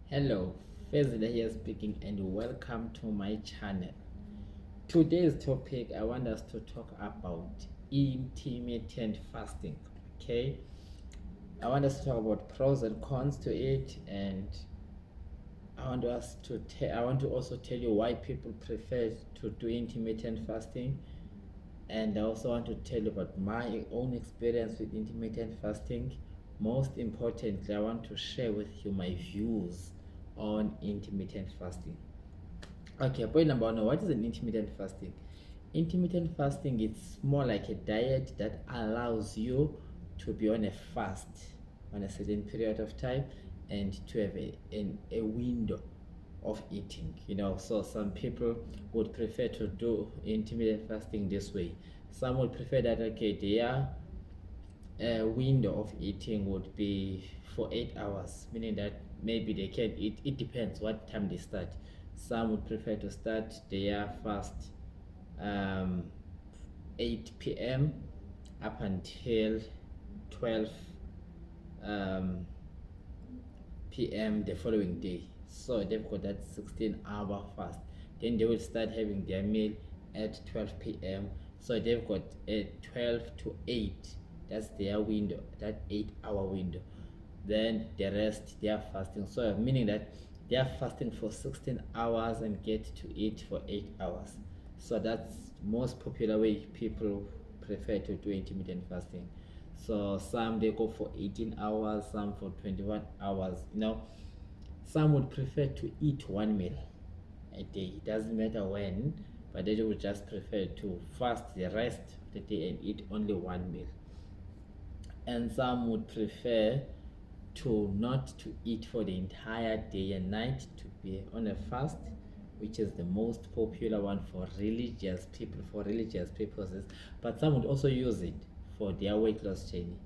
Hello, Fezile here speaking, and welcome to my channel. Today's topic, I want us to talk about intermittent fasting. Okay, I want us to talk about pros and cons to it, and I want to also tell you why people prefer to do intermittent fasting, and I also want to tell you about my own experience with intermittent fasting. Most importantly, I want to share with you my views on intermittent fasting. Okay, point number one, what is an intermittent fasting? Intermittent fasting is more like a diet that allows you to be on a fast on a certain period of time and to have a window of eating. So some people would prefer to do intermittent fasting this way. Some would prefer that, okay, their window of eating would be for 8 hours, meaning that maybe they can eat. It depends what time they start. Some would prefer to start their fast um, 8 p.m. up until 12 um, p.m. the following day. So they've got that 16-hour fast. Then they will start having their meal at 12 p.m. So they've got a 12 to 8. That's their window, that 8-hour window. Then the rest they are fasting. So meaning that they are fasting for 16 hours and get to eat for 8 hours. So that's most popular way people prefer to do intermittent fasting. So some they go for 18 hours, some for 21 hours. Some would prefer to eat one meal a day. It doesn't matter when, but they would just prefer to fast the rest of the day and eat only one meal. And some would prefer to not to eat for the entire day and night, to be on a fast, which is the most popular one for religious people, for religious purposes. But some would also use it for their weight loss journey,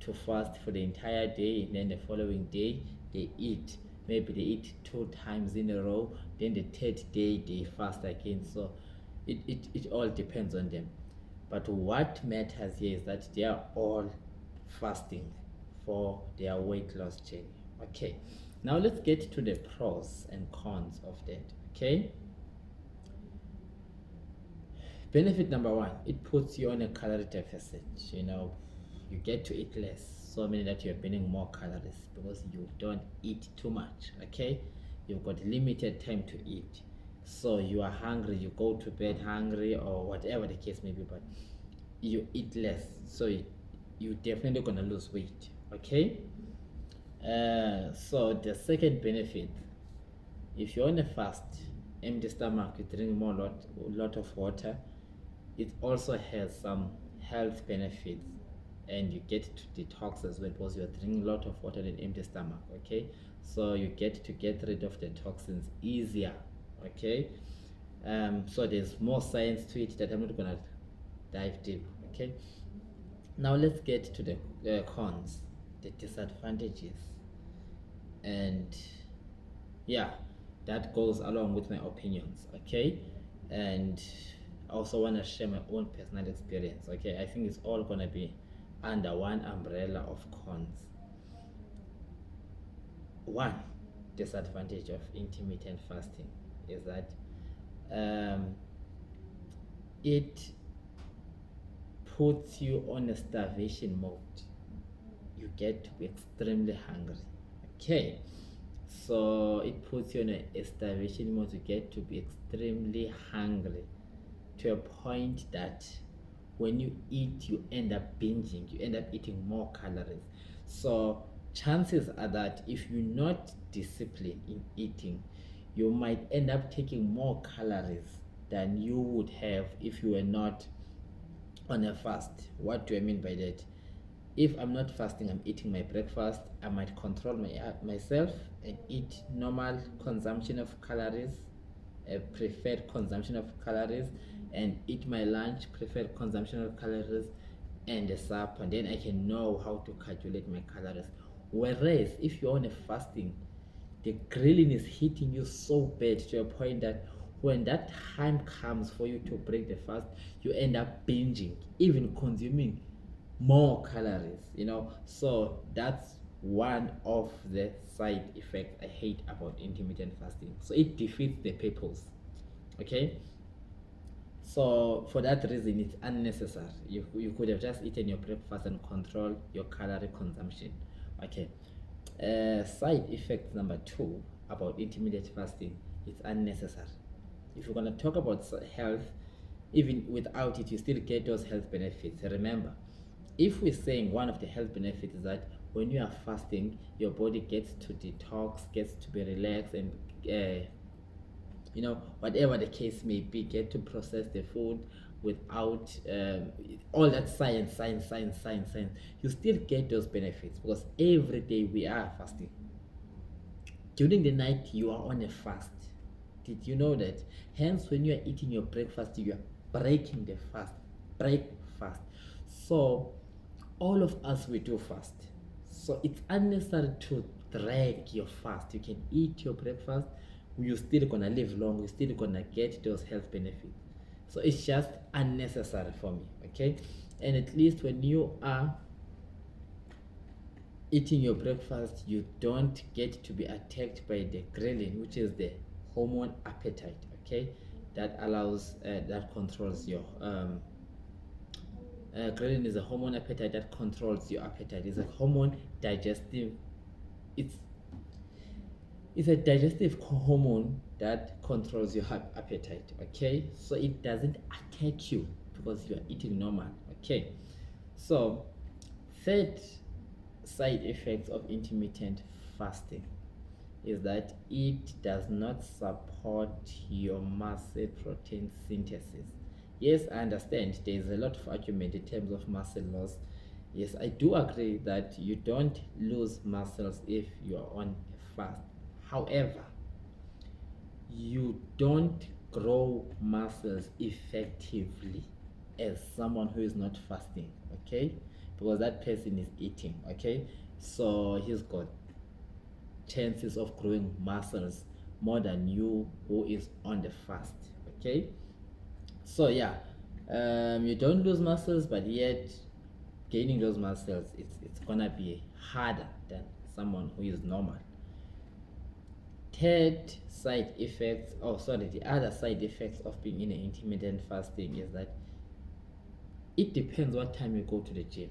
to fast for the entire day, and then the following day they eat. Maybe they eat 2 times in a row, then the third day they fast again. So it all depends on them. But what matters here is that they are all fasting for their weight loss journey. Okay, now let's get to the pros and cons of that. Okay, benefit number one, it puts you on a calorie deficit. You get to eat less, so meaning that you're burning more calories because you don't eat too much. Okay, you've got limited time to eat, so you are hungry, you go to bed hungry, or whatever the case may be, but you eat less, so you definitely gonna lose weight. Okay, so the second benefit, if you're on a fast, empty stomach, you drink lot of water. It also has some health benefits, and you get to detox as well because you're drinking a lot of water in empty stomach. Okay, so you get to get rid of the toxins easier. Okay, so there's more science to it that I'm not gonna dive deep. Okay, now let's get to the cons, the disadvantages, and yeah, that goes along with my opinions. Okay, and I also want to share my own personal experience. Okay, I think it's all gonna be under one umbrella of cons. One disadvantage of intermittent fasting is that um, it puts you on a starvation mode. You get to be extremely hungry. Okay, so it puts you in a starvation mode. You get to be extremely hungry to a point that when you eat, you end up binging, you end up eating more calories. So chances are that if you're not disciplined in eating, you might end up taking more calories than you would have if you were not on a fast. What do I mean by that? If I'm not fasting, I'm eating my breakfast, I might control myself and eat normal consumption of calories, a preferred consumption of calories, and eat my lunch, preferred consumption of calories, and a supper, and then I can know how to calculate my calories. Whereas if you're on a fasting, the grilling is hitting you so bad to a point that when that time comes for you to break the fast, you end up binging, even consuming more calories. So that's one of the side effects I hate about intermittent fasting. So it defeats the purpose. Okay, so for that reason it's unnecessary. You could have just eaten your breakfast and control your calorie consumption. Okay, side effect number 2 about intermittent fasting, it's unnecessary. If you're going to talk about health, even without it you still get those health benefits. Remember, if we're saying one of the health benefits is that when you are fasting your body gets to detox, gets to be relaxed, and whatever the case may be, get to process the food without all that science, you still get those benefits because every day we are fasting. During the night you are on a fast. Did you know that? Hence, when you are eating your breakfast, you are breaking the fast. Break fast. So all of us, we do fast. So it's unnecessary to drag your fast. You can eat your breakfast, you're still gonna live long, you're still gonna get those health benefits. So it's just unnecessary for me. Okay, and at least when you are eating your breakfast, you don't get to be attacked by the ghrelin, which is the hormone appetite. Okay, that allows that controls your ghrelin is a hormone appetite that controls your appetite. It's a hormone digestive. It's it's a digestive hormone that controls your appetite. Okay, so it doesn't attack you because you are eating normal. Okay, so third side effects of intermittent fasting is that it does not support your muscle protein synthesis. Yes, I understand there is a lot of argument in terms of muscle loss. Yes, I do agree that you don't lose muscles if you are on a fast. However, you don't grow muscles effectively as someone who is not fasting. Okay, because that person is eating. Okay, so he's got chances of growing muscles more than you who is on the fast. Okay, so yeah, you don't lose muscles, but yet gaining those muscles, it's gonna be harder than someone who is normal. Third side effects, the other side effects of being in an intermittent fasting is that it depends what time you go to the gym.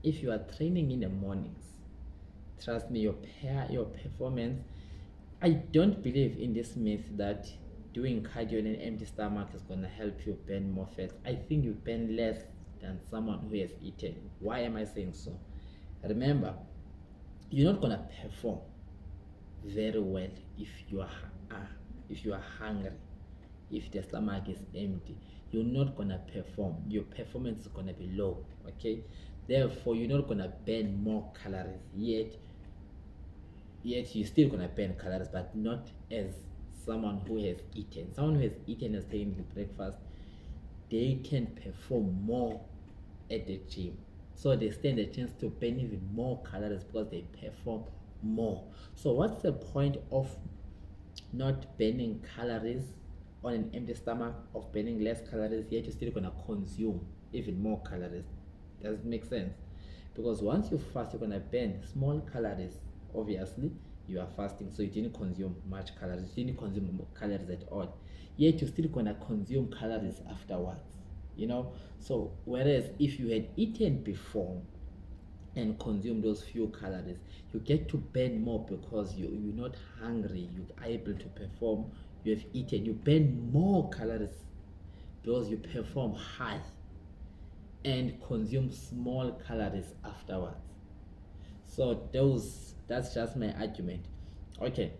If you are training in the mornings, trust me, your performance, I don't believe in this myth that doing cardio in an empty stomach is going to help you burn more fat. I think you burn less than someone who has eaten. Why am I saying so? Remember, you're not going to perform very well if you are hungry. If the stomach is empty, you're not going to perform. Your performance is going to be low. Okay, therefore you're not going to burn more calories, yet you're still gonna burn calories, but not as someone who has eaten. Someone who has eaten and taken the breakfast, they can perform more at the gym. So they stand a chance to burn even more calories because they perform more. So what's the point of not burning calories on an empty stomach, of burning less calories, yet you're still gonna consume even more calories? Does it make sense? Because once you fast, you're gonna burn small calories. Obviously, you are fasting, so you didn't consume much calories, you didn't consume calories at all, yet you're still gonna consume calories afterwards. So whereas if you had eaten before and consume those few calories, you get to burn more because you're not hungry, you're able to perform. You have eaten, you burn more calories because you perform high and consume small calories afterwards. So that's just my argument. Okay,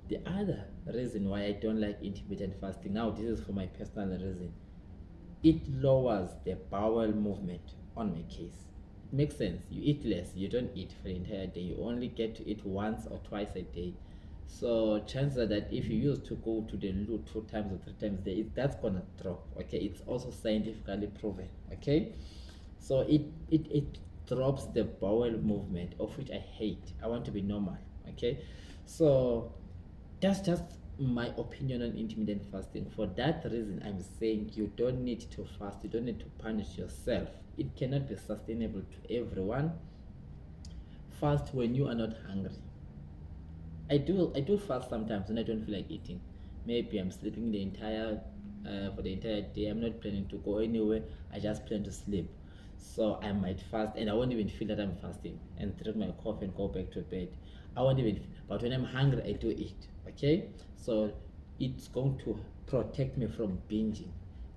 the other reason why I don't like intermittent fasting, now this is for my personal reason, it lowers the bowel movement on my case. It makes sense. You eat less, you don't eat for the entire day, you only get to eat once or twice a day. So chances are that if you used to go to the loo 2 times or 3 times a day, that's gonna drop. Okay, it's also scientifically proven. Okay, so it drops the bowel movement, of which I hate. I want to be normal. Okay, so that's just my opinion on intermittent fasting. For that reason, I'm saying you don't need to fast, you don't need to punish yourself. It cannot be sustainable to everyone. fast when you are not hungry. I do fast sometimes when I don't feel like eating. Maybe I'm sleeping the entire for the entire day. I'm not planning to go anywhere. I just plan to sleep. So I might fast and I won't even feel that I'm fasting and drink my coffee and go back to bed. I won't even. But when I'm hungry, I do eat. Okay, so it's going to protect me from binging.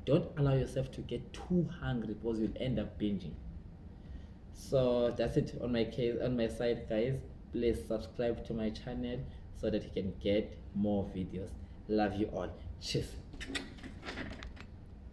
Don't allow yourself to get too hungry because you'll end up binging. So that's it on my case, on my side, guys. Please subscribe to my channel so that you can get more videos. Love you all. Cheers.